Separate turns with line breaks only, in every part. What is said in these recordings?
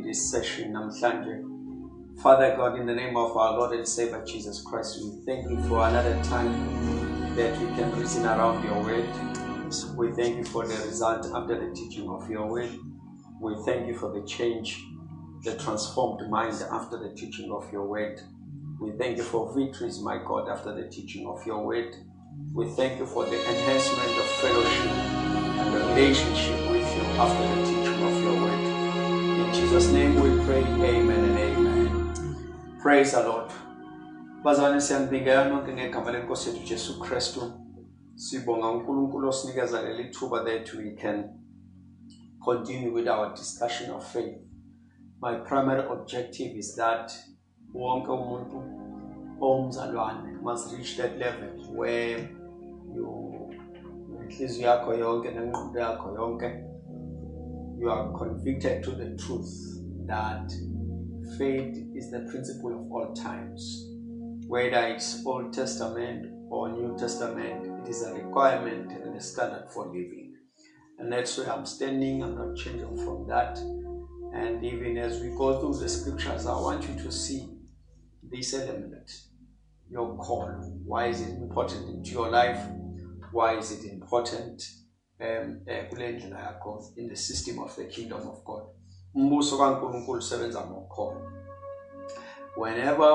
this session namhlanje. Father God, in the name of our Lord and Savior Jesus Christ, we thank you for another time that we can reason around your word. We thank you for the result after the teaching of your word. We thank you for the change, the transformed mind after the teaching of your word. We thank you for victories, my God, after the teaching of your word. We thank you for the enhancement of fellowship and the relationship with you after the teaching of your word. In Jesus' name we pray, amen and amen. Praise the Lord. Bazalwane siyanibingelela nonke ngegama lenkosi yethu Jesu Kristu. Sibonga uNkulunkulu osinikeza leli thuba that we can continue with our discussion of faith. My primary objective is that wonke umuntu omzalwane must reach that level where inhliziyo yakho yonke nengqondo yakho yonke you are convicted to the truth that faith is the principle of all times. Whether it's Old Testament or New Testament, it is a requirement and a standard for living. And that's where I'm standing. I'm not changing from that. And even as we go through the scriptures, I want you to see this element, your call. Why is it important into your life? Why is it important in the system of the kingdom of God? Whenever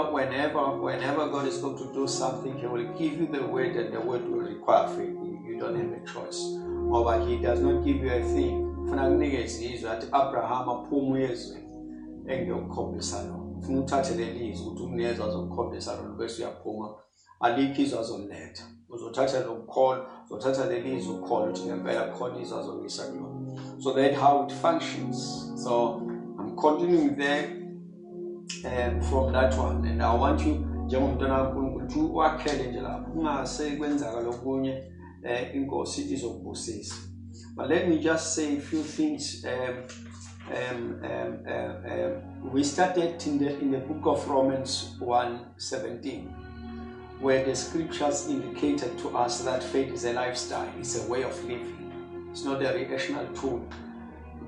God is going to do something, He will give you the word, and the word will require faith. You don't have a choice. Or He does not give you a thing. Abraham aphume uyezwe engiyokukhombisa lo. Ufuna uthathe lelizwi ukuthi ukunezwa azokukhombisa lo bese uyaphuma. Alikho izwi azoletha. Uzothatha lo call, uzothatha lelizwi ucall ukuthi ngempela khona izwi azongisa kulona. So that's how it functions. So I'm continuing there from that one, and I want you njengomntwana kaNkulunkulu ukuthi wakhele nje lapho ungase kwenzaka lokunye inkosi izokubusisa. But let me just say a few things. We started in the book of Romans 1:17, where the scriptures indicated to us that faith is a lifestyle, it's a way of living. It's not a reactional tool.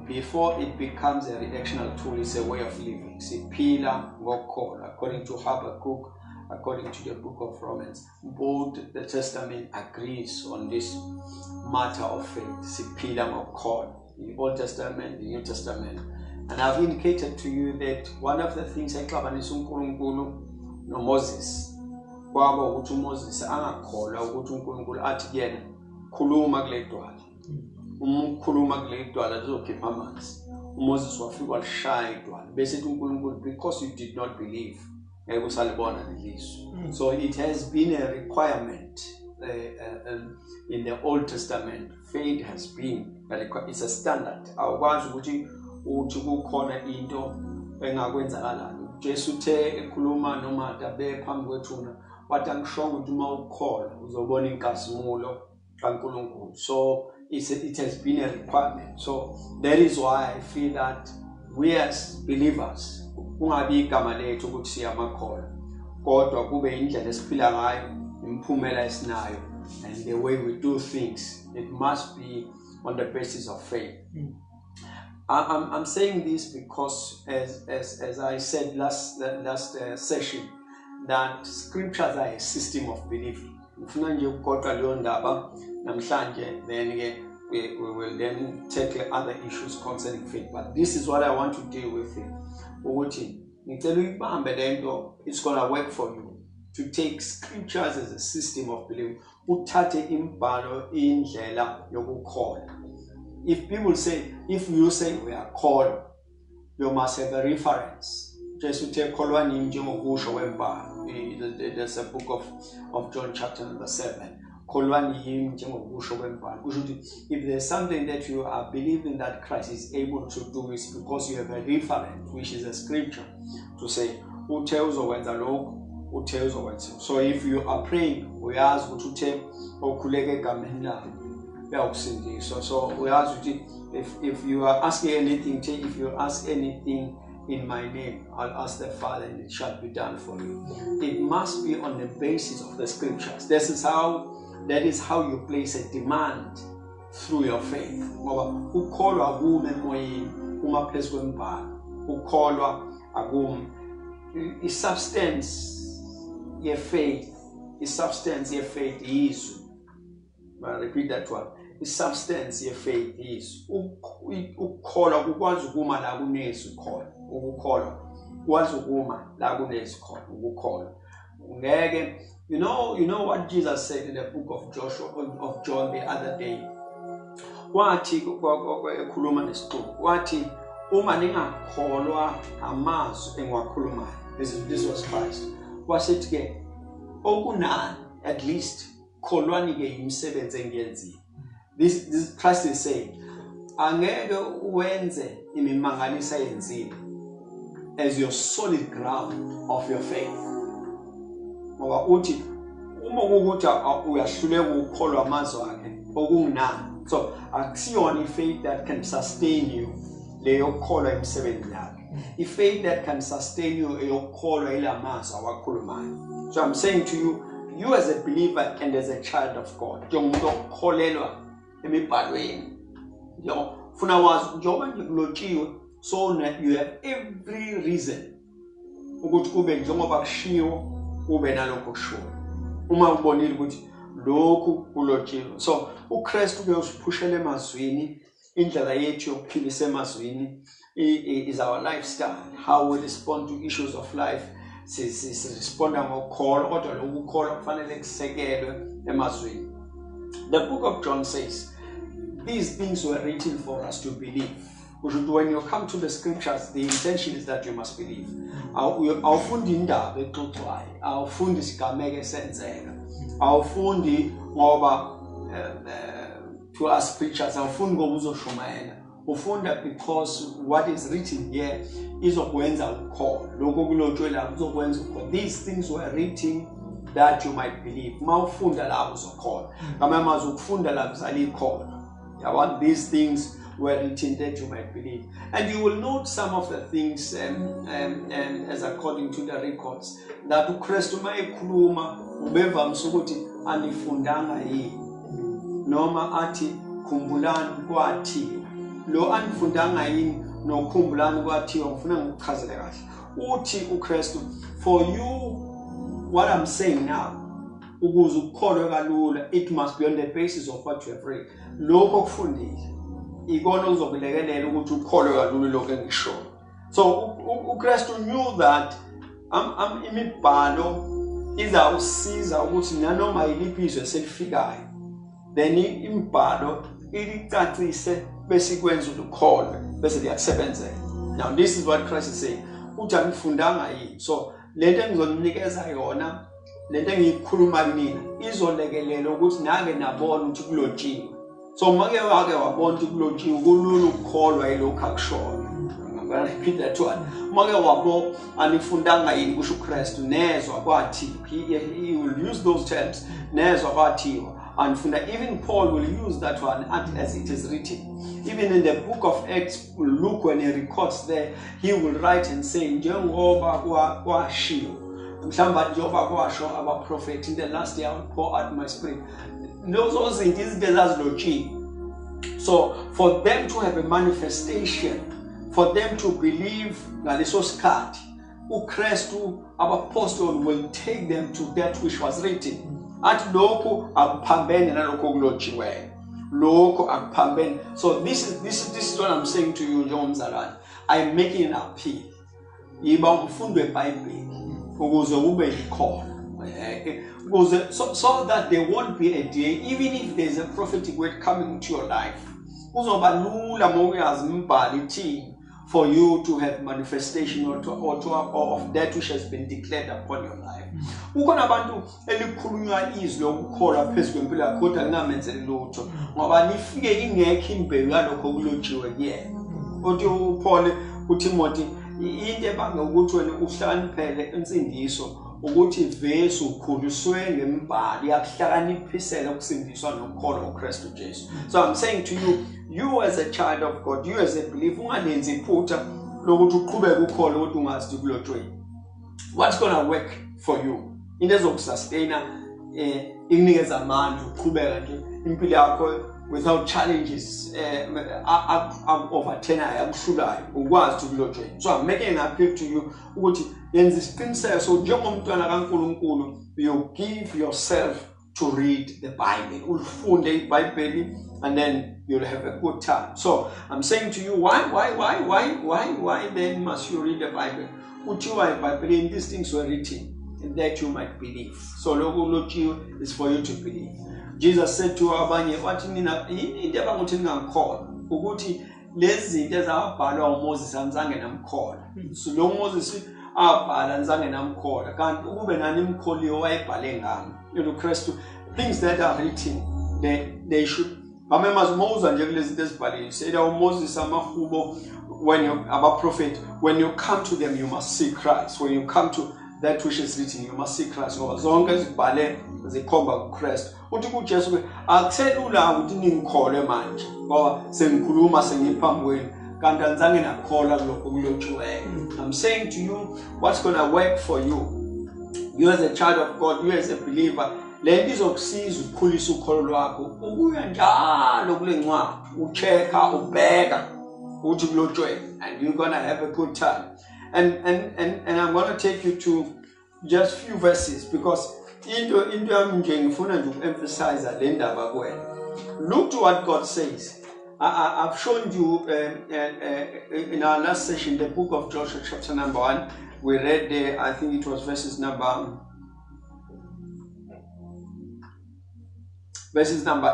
Before it becomes a reactional tool, it's a way of living. Siphila ngokukholwa, according to Habakkuk, according to the book of Romans. Both the Testament agrees on this matter of faith. Siphila ngokukholwa. The Old Testament, the New Testament. And I've indicated to you that one of the things exabanisa uNkulunkulu noMoses kwaba ukuthi uMoses angakholwa ukuthi uNkulunkulu athi kuyena khuluma kule dwala. Ukukhuluma kule dwala lizokhipha amanzi. uMoses wafika walishaya idwala bese ethi uNkulunkulu, because you did not believe ngeke usalibona lelizwi. So it has been a requirement in the Old Testament. Faith has been it's a standard. Awukwazi ukuthi uthi kukhona into engakwenzakalayo. Jesu uthe ekhuluma noMartha bephambi kwethuna wathi angishongo ukuthi uma ukholwa uzobona inkazimulo kaNkulunkulu. So it has been a requirement. So that is why I feel that we as believers kungabi igama lethu ukuthi siyamakholwa, kodwa kube indlela esiphila ngayo, imiphumela esinayo, and the way we do things, it must be on the basis of faith. I'm saying this because as I said last session, that scriptures are a system of believing. Ufuna nje ukuqoqa leyo ndaba namhlanje, then we will then tackle other issues concerning faith. But this is what I want to deal with it. Ukuthi ngicela uyibambe lento, it's going to work for you to take scriptures as a system of believing. Uthathe imbhalo indlela yokukholwa. If you say we are called, you must have a reference. Just to take Kolwani njengokusho wembhalo. There's a book of John chapter number 7. Kolwani njengokusho wembhalo. If there's something that you are believing that Christ is able to do, is because you have a reference, which is a scripture, to say who tells or when the Lord. So if you are praying, we ask you to take okuleke gamena. So we ask you if you are asking anything, if you ask anything in my name, I'll ask the Father and it shall be done for you. It must be on the basis of the scriptures. That is how you place a demand through your faith. ukholwa akumi. I-substance ye-faith is. I repeat that one. I-substance ye-faith is. Ukholwa kukwazi ukuma la kunezwi khona. Ukukholwa kukwazi ukuma la kunezwi khona. Ukukholwa. Ngeke, you know what Jesus said in the book of John the other day. Wathi ekhuluma nesixuku. Wathi uma ningakholwa amazwi engiwakhulumayo. This was Christ. Wasithi ke okunani at least kholwani ke imisebenzi engiyenzile. This Christ is saying angeke uwenze imimangalisa yenzile as your solid ground of your faith. Ngoba uthi uma ukuthi uyahluleka ukukholwa amazwi akhe okunani. So akusiyona i-faith that can sustain you leyo kholwa imisebenzi yakhe. I-faith that can sustain you eyokholwa ilamazwi awakhulumayo. So I'm saying to you, you as a believer and as a child of God, njengomuntu okholelwa emibhalweni, funa wazi njengoba nje kulotshiwe, so you have every reason ukuthi kube njengoba kushiwo ube nalokho kushiwo. Uma ubonile ukuthi lokhu kulotshiwe. So uKristu ke usiphushele emazwini, indlela yethu yokuphilisa emazwini is our lifestyle. How we respond to issues of life. Sisresponda ngokukholwa, kodwa lokhu ukukholwa kufanele kusekelwe emazwini. The book of John says, these things were written for us to believe. When you come to the scriptures, the intention is that you must believe. Awufundi indaba exoxwayo, awufundi isigameko esenzeka, awufundi ngoba to us preachers, awufundi ngoba uzoshumayela. Ufunda because what is written here izokwenza ukholwa. Lokho kulotshwe la kuzokwenza ukholwa. These things were written that you might believe. Mawufunda la uzokholwa. Ngamanye amazwi ukufunda la kuzala ikholwa. Yabona, these things were written that you might believe. And you will note some of the things as according to the records that uKristu mayekhuluma ubevamisa ukuthi anifundanga yini noma athi khumbulani kwathiwa. Lo anifundanga yini nokhumbulani kwathiwa ngifuna ngikuchazele kahle. Uthi uKristu, for you what I'm saying now, ukuze ukholwe kalula, it must be on the basis of what you have read. Lokho okufundile ikona uzokulekelela ukuthi ukholwe kalula lokho engishoyo. So uKristu knew that imibhalo izawusiza ukuthi nanoma yiliphi izwe selifikayo, then imibhalo ilicacise bese ikwenza ukholwe bese liyasebenzela. Now this is what Christ is saying. Uthi angifundanga yini. So lento engizoninikeza yona, lento engiyikhuluma kunina izolekelela ukuthi nake nabona ukuthi kulotshiwe. So make wake wabona ukuthi kulotshiwe kulula ukukholwa yilokho akushoyo. I'm going to repeat that one. Make wabo anifundanga yini kusho uKristu nezwa kwathiwa. He will use those terms. Nezwa kwathiwa. And even Paul will use that one as it is written. Even in the book of Acts, Luke, when he records there, he will write and say, njengoba kwashiwo, mhlamba njengoba kwasho abaprofeti, in the last day I will pour out my spirit. Those izinto ezazilotshiwe. So for them to have a manifestation, for them to believe ngaleso sikhathi, uKristu abapostle will take them to that which was written. At lokho akuphambene nalokho kulotshiweyo. Lokho akuphambene. So this is what I'm saying to you, njengomzalwane. I'm making an appeal. Yiba umfundi weBhayibheli ukuze ube yikhona. So that there won't be a day, even if there's a prophetic word coming into your life, kuzoba lula mokuyazi imbali ithini for you to have manifestation or of that which has been declared upon your life. Ukhona abantu elikhulunywa izwi lokukholwa phezulu kwempilo yakho kodwa lingamenzeli lutho ngoba nifike ingekho imbewu yalokho kulotshiwe kuyena. Uthi uPaul kuTimothy, into ebanga ukuthi wena uhlakaniphele insindiso ukuthi vese ukhuliswe ngembali yakuhlakaniphisela ukusindiswa nokukholwa uKristu Jesu. So I'm saying to you, you as a child of God, you as a believer, ungalenzi iphutha lokuthi uqhubeke ukholwa ukuthi ungazi kulotshweni. What's going to work for you? Into ezokusustaina ikunikeza amandla uqhubeka nje impilo yakho without challenges overturnayo akuhlulayo ukwazi ukulotshwa. So I'm making an appeal to you ukuthi yenza isiqiniseko so njengomntwana kaNkulunkulu you give yourself to read the Bible. Ulifunde iBhayibheli and then you'll have a good time. So I'm saying to you, why then must you read the Bible? Kuthiwa iBhayibheli in these things were written that you might believe. So lokulotshiwe is for you to believe. Jesus said to abanye wathi nina into abanguthi ngangikholwa ukuthi lezi zinto ezabhalwa uMoses anzange namkholwa. So lo Moses abhala anzange namkholwa kanti ukube nani imkholiyo wayebhale ngami. Kristu, things that are written they should bamemazi Moses nje kulezi zinto ezibhaliwe. Said Moses amahubo when you about prophet when you come to them you must see Christ. When you come to that which is written you must see Christ. Ngoba zonke ezibhale zikhomba kuKristu. Uthi kuJesu ke akuselula ukuthi ningikholwe manje ngoba sengikhuluma sengiphambi kwenu kanti anzange nakholwa kulokho kulotshiweyo. I'm saying to you what's going to work for you. You as a child of God, you as a believer, le nto izokusiza ukukhulisa ukholo lwakho ukuya njalo kule ncwadi uchecka ubheka uthi kulotshiwe and you're going to have a good time. And I'm going to take you to just few verses because into yami nje ngifuna nje uemphasize le ndaba kuwena. Look to what God says. I've shown you in our last session the book of Joshua chapter number 1. We read there, I think it was verses number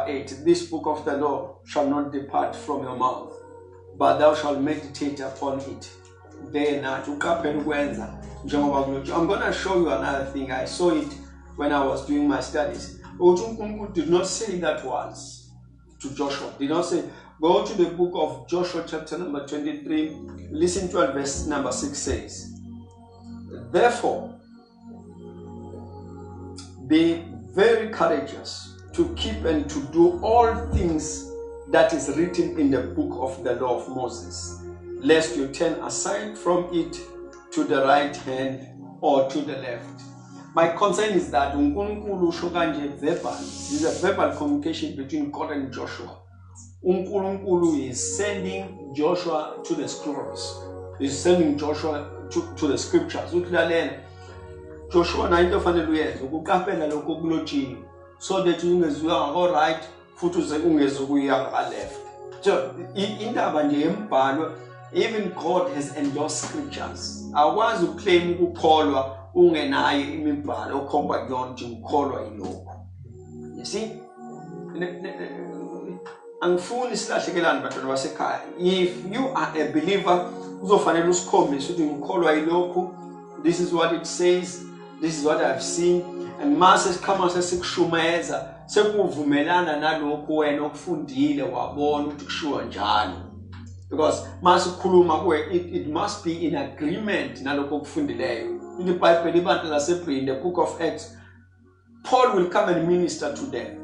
8. This book of the law shall not depart from your mouth, but thou shalt meditate upon it day and night. I'm going to show you another thing. I saw it when I was doing my studies. Unkulunkulu did not say that once to Joshua. Did not say, go to the book of Joshua chapter number 23. Listen to what verse number 6 says. Therefore, be very courageous to keep and to do all things that is written in the book of the law of Moses, lest you turn aside from it to the right hand or to the left. My concern is that uNkulunkulu usho kanje verbal. This is a verbal communication between God and Joshua. uNkulunkulu is sending Joshua to the scrolls. He's sending Joshua to the scriptures. Utlalela Joshua na into fanele uyenze ukuqaphela lokho kulotshiwe so that ungeziwa ngako right futhi uze ungezukuya ngaka left. So indaba nje yembhalo, even God has endorsed scriptures. Akwazi ukuclaim ukukholwa ungenayo imibhalo okhomba kuyona nje ukukholwa yilokho. You see? Angifuni silahlekelane bantwana basekhaya. If you are a believer, uzofanele usikhombise ukuthi ngikholwa yilokho. This is what it says. This is what I've seen. And mase sikhama sesikushumayeza sekuvumelana nalokho wena okufundile wabona ukuthi kushiwo njalo. Because mase ukhuluma kuwe it must be in agreement nalokho okufundileyo. In the Bible ibantu laseBree in the book of Acts, Paul will come and minister to them.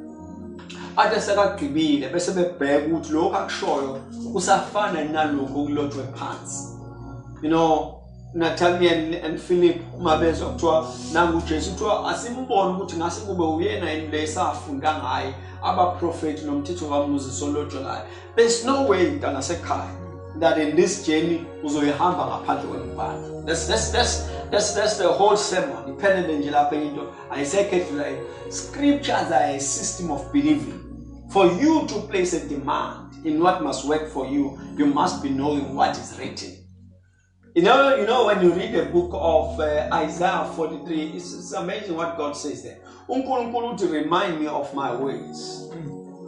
Ade sekagqibile bese bebheka ukuthi lokho akushoyo kusafana nalokho kulotshwe phansi. You know, Nathaniel and Philip umabezwa kuthiwa nangu Jesu kuthiwa asimbone ukuthi ngase kube uyena yini lesafunda ngaye abaprofeti nomthetho kaMoses olotsholayo. There's no way mntana sekhaya that in this journey uzoyihamba ngaphandle kwemibhalo. That's the whole sermon. Dependent nje lapha into ayisekhethileyo. Scriptures are a system of believing. For you to place a demand in what must work for you, you must be knowing what is written. You know when you read the book of Isaiah 43, it's amazing what God says there. uNkulunkulu to remind me of my ways.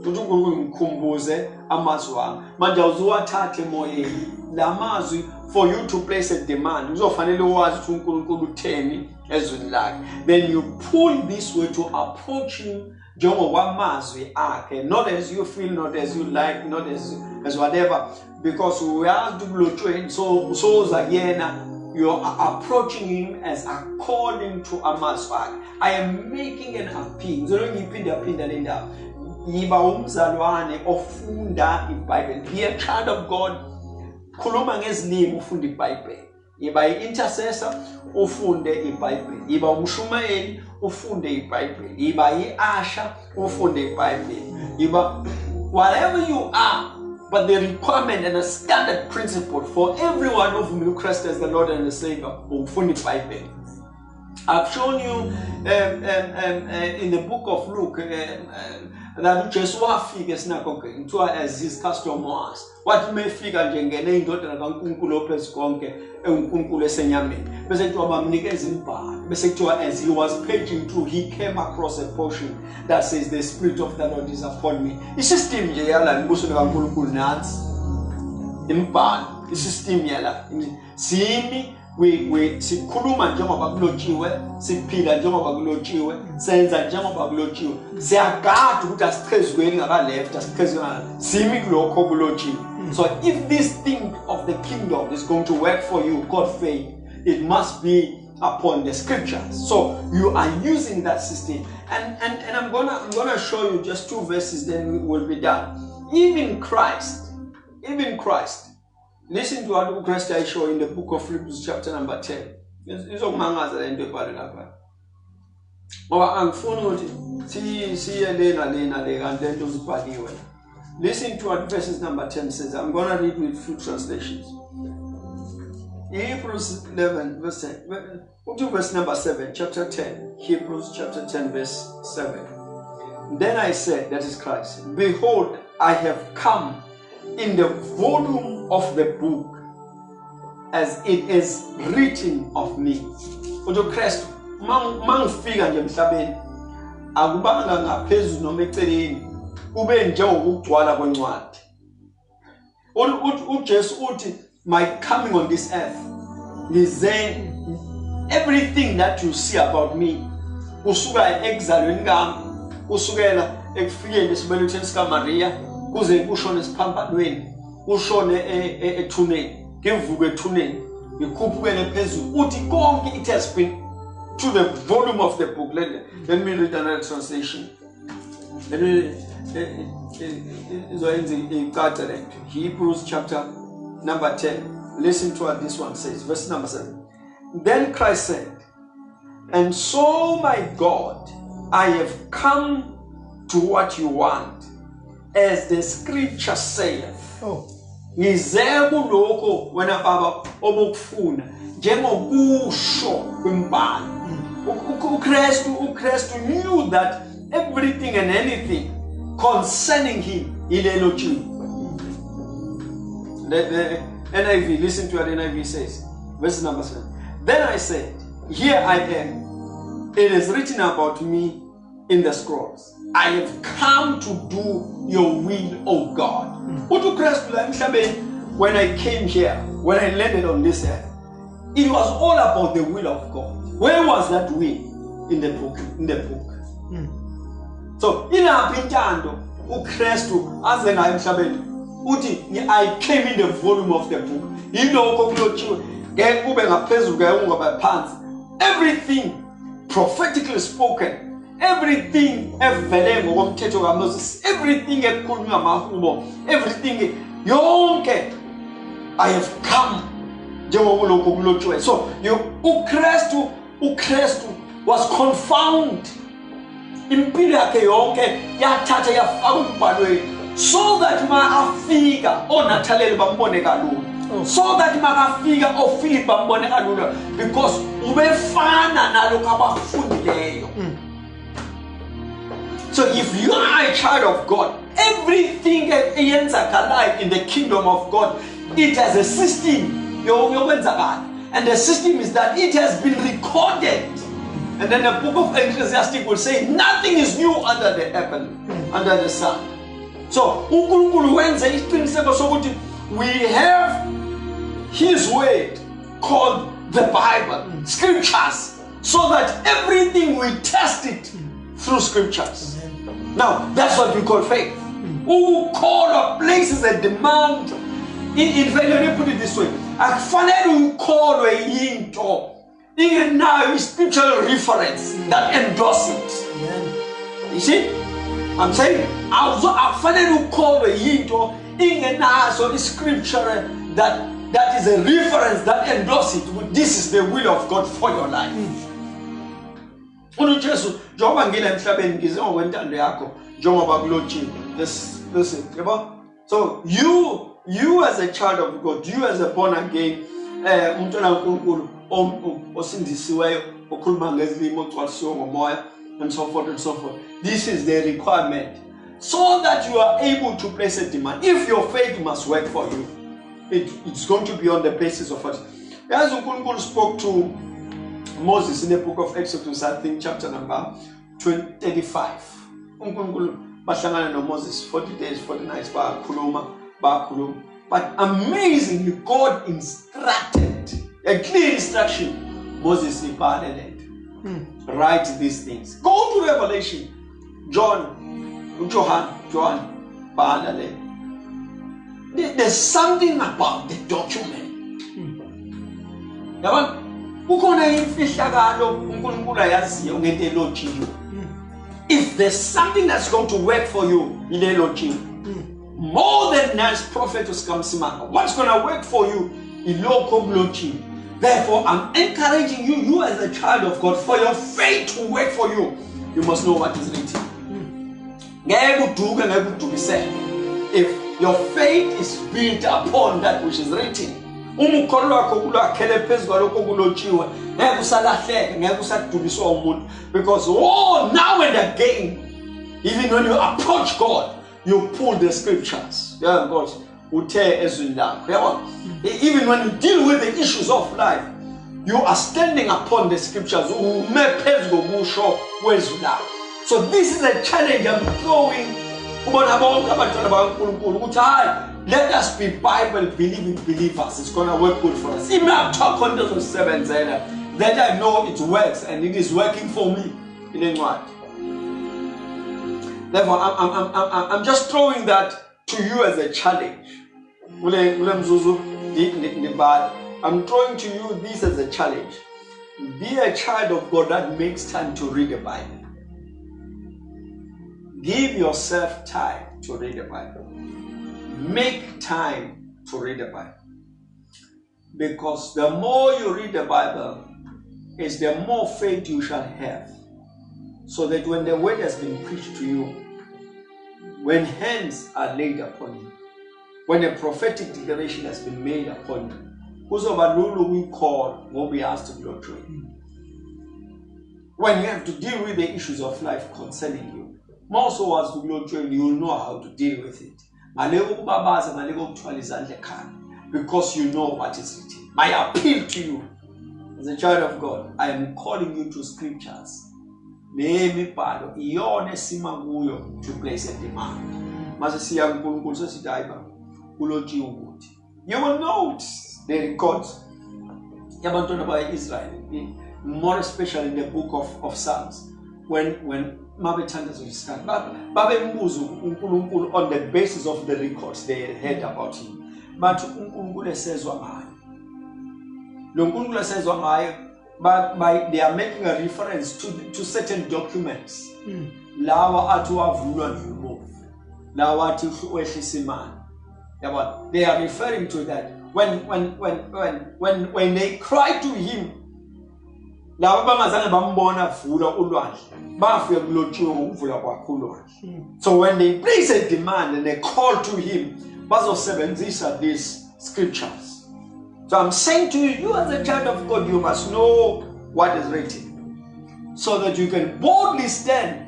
uNkulunkulu ngikhumbuze amazwi wami. Manje uzuwathathe emoyeni. Lamazwi for you to place a demand. Uzofanele wazi ukuthi uNkulunkulu utheni ezweni lakhe. Then you pull this way to approach him njengokwamazwi akhe, not as you feel, not as you like, not as whatever, because we are to blow so zakuyena, you are approaching him as according to amazwi akhe. I am making an appeal. Ngizolongiphinda le ndaba. Yiba umzalwane ofunda iBhayibheli. Be a child of God. Khuluma ngezilimi ufunda iBhayibheli. Yiba i-intercessor ufunde iBhayibheli. Yiba umshumayeli ufunde iBhayibheli. Yiba i-asha ufunde iBhayibheli. Yiba whatever you are, but the requirement and a standard principle for everyone of whom you Christ as the Lord and the Savior, I've shown you in the book of Luke that Jesus wafika sinakho as his custom was. What may figure njengene indodana kaNkulunkulu ophezu konke uNkulunkulu esenyameni. Bese kuthiwa bamnikeza imbhalo. Bese kuthiwa as he was paging through, he came across a portion that says the Spirit of the Lord is upon me. Isystem nje yala imibuso kaNkulunkulu nansi. Imbhalo, isystem yala. Simi we sikhuluma njengoba kulotshiwe, siphila njengoba kulotshiwe, senza njengoba kulotshiwe. Siyagada ukuthi asichezweni ngaba left, asichezweni simi kulokho kulotshiwe. So if this thing of the kingdom is going to work for you, God faith, it must be upon the scriptures. So you are using that system. And I'm gonna show you just 2 verses, then we will be done. Even Christ. Listen to what Christ I show in the book of Philippians chapter number 10. Izokumangaza lento ebhalwe lapha. Ngoba angifuni ukuthi siye lena le kanti lento zibhaliwe. Listen to what verses number 10 says. I'm going to read with few translations. Hebrews 11 verse 10. We'll do verse number 7, chapter 10. Hebrews chapter 10 verse 7. Then I said, that is Christ, behold, I have come in the volume of the book as it is written of me. Ujo Christ mangifika nje emhlabeni akubanga ngaphezulu noma eceleni ube njengokugcwala kwencwadi. uJesu uthi my coming on this earth is everything that you see about me kusuka ekuzalweni kwami kusukela ekufikeni esibelethweni sikaMaria kuze kushone esiphambanweni ushone ethuneni ngevuka ethuneni ngikhuphukele phezulu uthi konke it has been to the volume of the book. Let me read another translation. Hebrews chapter number 10. Listen to what this one says. Verse number 7. Then Christ said, and so my God, I have come to what you want, as the scripture saith. Ngizeke lokho wena baba obukufuna njengokusho kwimbali. uKristu knew that everything and anything concerning him ilelo Jew. The NIV, listen to what NIV says. Verse number 7. Then I said, here I am. It is written about me in the scrolls. I have come to do your will, O God. When I came here, when I landed on this earth, it was all about the will of God. Where was that will? In the book. So, in our pintando, uKristu azenga emhlabeni uthi I came in the volume of the book. Yilokho kulotshiwe ngeke kube ngaphezulu ngeke ungaba phansi. Everything prophetically spoken, everything evele ngokomthetho kaMoses, everything ekukhulunywa ngamahubo, everything yonke I have come njengokulokho kulotshiwe. So uKristu was confound. Impilo yakhe yonke yathatha yafaka umbhalweni so that makafika oNathaleli bambone kalula, so that makafika oPhilip bambone kalula, because ubefana nalokho abafundileyo. So if you are a child of God, everything eyenzakalayo in the kingdom of God, it has a system yokwenzakala, and the system is that it has been recorded. And then the book of Ecclesiastes will say, nothing is new under the heaven, under the sun. So, we have his word called the Bible, scriptures, so that everything we test it through scriptures. Now, that's what we call faith. Who call up places and demand. In fact, let me put it this way. Akufanele call a yinto. Even now, is spiritual reference that endorse it. You see? I'm saying, I finally call a yinto, even now, so it's scripture that is a reference that endorse it. This is the will of God for your life. Unu Jesu, njengoba ngile emhlabeni ngize ngokwentando yakho, njengoba kulotshiwe. Listen. So you as a child of God, you as a born again, umntwana kaNkulunkulu osindisiweyo okhuluma ngezilimi ogcwalisiwe ngomoya and so forth and so forth. This is the requirement so that you are able to place a demand. If your faith must work for you, it's going to be on the basis of what. As uNkulunkulu spoke to Moses in the book of Exodus, I think chapter number 35. uNkulunkulu bahlangana noMoses 40 days, 40 nights, bakhuluma. But amazingly, God instructed, a clear instruction, Moses write these things. Go to Revelation, John, there's something about the document. If there's something that's going to work for you, more than nice prophet was come simanga. What's going to work for you? Therefore, I'm encouraging you as a child of God, for your faith to work for you, you must know what is written. If your faith is built upon that which is written, because now and again, even when you approach God, you pull the scriptures. Yeah, God. Even when you deal with the issues of life, you are standing upon the scriptures. So this is a challenge I'm throwing. Let us be Bible-believing believers. It's going to work good for us. Even I'm talking to 7 that I know it works and it is working for me. Therefore, I'm just throwing that to you as a challenge. I'm throwing to you this as a challenge. Be a child of God that makes time to read the Bible. Give yourself time to read the Bible. Make time to read the Bible. Because the more you read the Bible, is the more faith you shall have. So that when the word has been preached to you, when hands are laid upon you, when a prophetic declaration has been made upon you, we call what we ask to go through. When you have to deal with the issues of life concerning you, more so as to go through, you will know how to deal with it. Because you know what is written. My appeal to you, as a child of God, I am calling you to scriptures. To place a demand. You will note the records about Israel, more especially in the book of Psalms, when Mabetandas will start. On the basis of the records they heard about him. But but they are making a reference to certain documents. They are referring to that. When they cry to him, so when they place a demand and they call to him, verse 7, these are these scriptures. So I'm saying to you, you as a child of God, you must know what is written, so that you can boldly stand,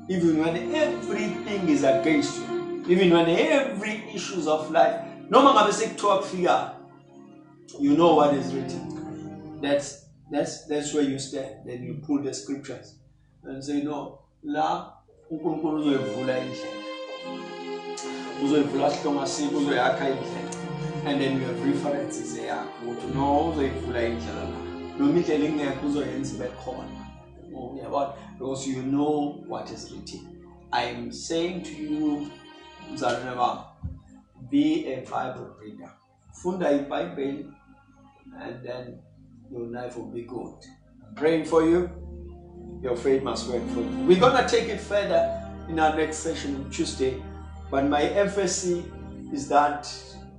even when everything is against you, even when every issues of life. No man have a talk fear. You know what is written. That's where you stand. Then you pull the scriptures and say, no, la and then you have references there. Because you know what is written. I am saying to you, be a Bible reader. Funda a Bible, and then your life will be good. I'm praying for you. Your faith must work for you. We're going to take it further in our next session on Tuesday. But my emphasis is that,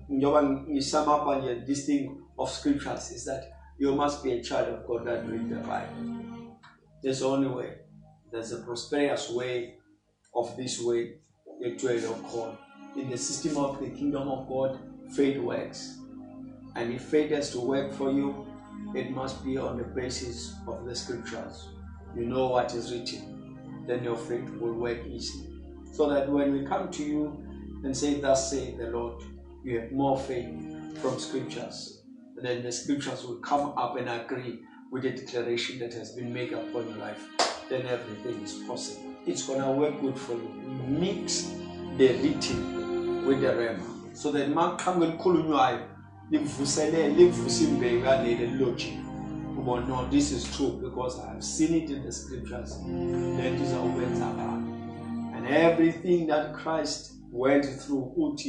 you sum up on this thing of scriptures, is that you must be a child of God that read the Bible. There's the only way. There's a prosperous way of this way In the system of the kingdom of God, faith works. And if faith has to work for you, it must be on the basis of the scriptures. You know what is written, then your faith will work easily. So that when we come to you and say, thus saith the Lord, you have more faith from scriptures. Then the scriptures will come up and agree with the declaration that has been made upon your life. Then everything is possible. It's going to work good for you. Mix the written with the rhema. So that man come and call you out. No, this is true because I have seen it in the scriptures. That is how words are done. And everything that Christ went through, which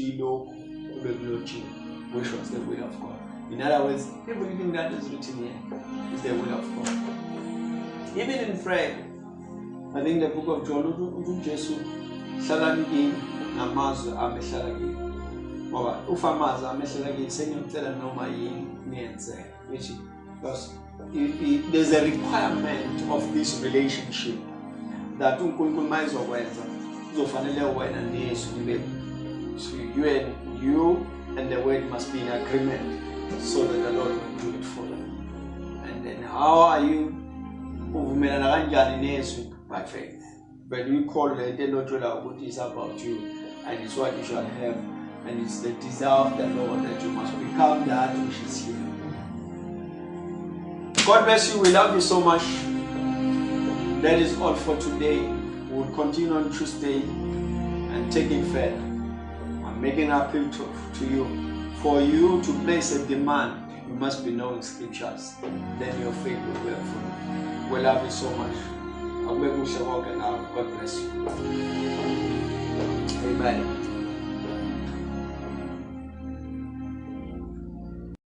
was the will of God. In other words, everything that is written here is the will of God. Even in prayer, I think the book of John, Jesus, Salamigin, Namazu, Ameshalagi. Ufamaza, Ameshalagi, saying, tell a no my which because there's a requirement of this relationship that you and the word must be in agreement so that the Lord will do it for them. And then how are you? By faith. But we call it the Lord what is about you, and it's what you shall have, and it's the desire of the Lord that you must become that which is here. God bless you. We love you so much. That is all for today. We will continue on Tuesday and take it further. I'm making an appeal to you. For you to place a demand, you must be knowing scriptures. Then your faith will work for you. We love you so much. God bless you. Amen.